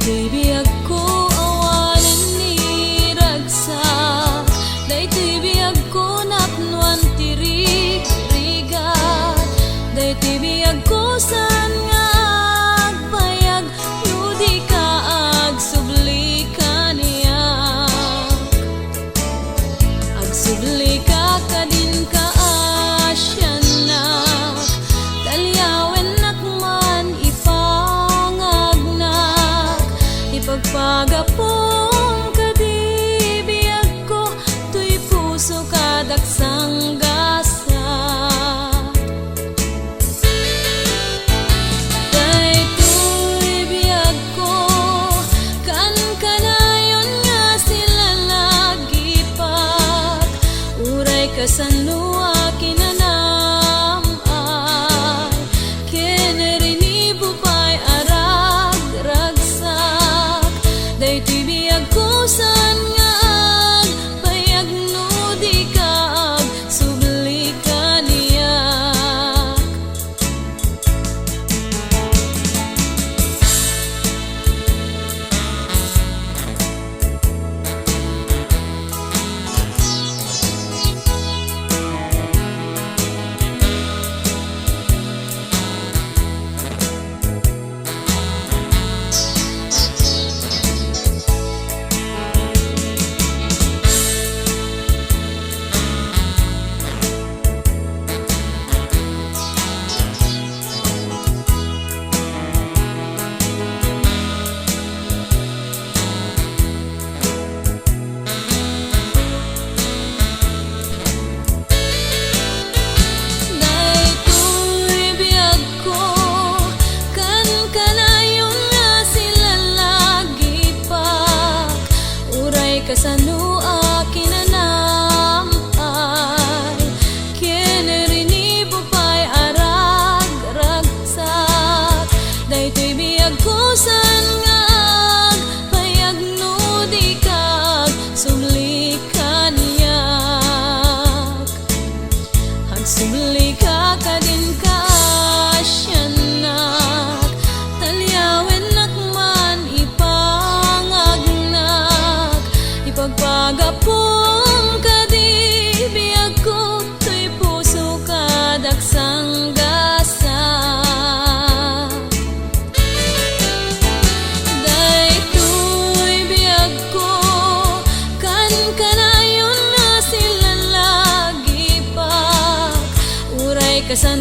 Daytoy biyag ko awanan ni ragsak, daytoy biyag ko napnuan tirik-rigat, daytoy biyag ko saan nga agpayag no di ka agsubli kaniyak. Agsubli ka kadin ka asyanak, talyawen nakman ipangagnak, ipagpagapong kadi biyag ko tuy puso kadaksang gasa. Daytoy biyag ko kan kanayon nga sila lagipak, uray kasano akin nanam ay kinarinibo pa'y arag ragsak, daytoy biyag ko saan nga agpayag no di ka agsubli kaniyak. Daytoy biyag ko kan kanayon nga sila lagipak, uray kasano akin nanam ay kinarinibo pa'y arag ragsak, daytoy biyag ko saan nga agpayag no di ka agsubli kaniyak. Agsubli ka kadin ka asyanak, talyawen nakman ipangagnak, ipagpagapong kadi biyag ko tuy puso kadaksang gasa. Daytoy biyag ko kan kanayon nga sila lagipak, uray kasano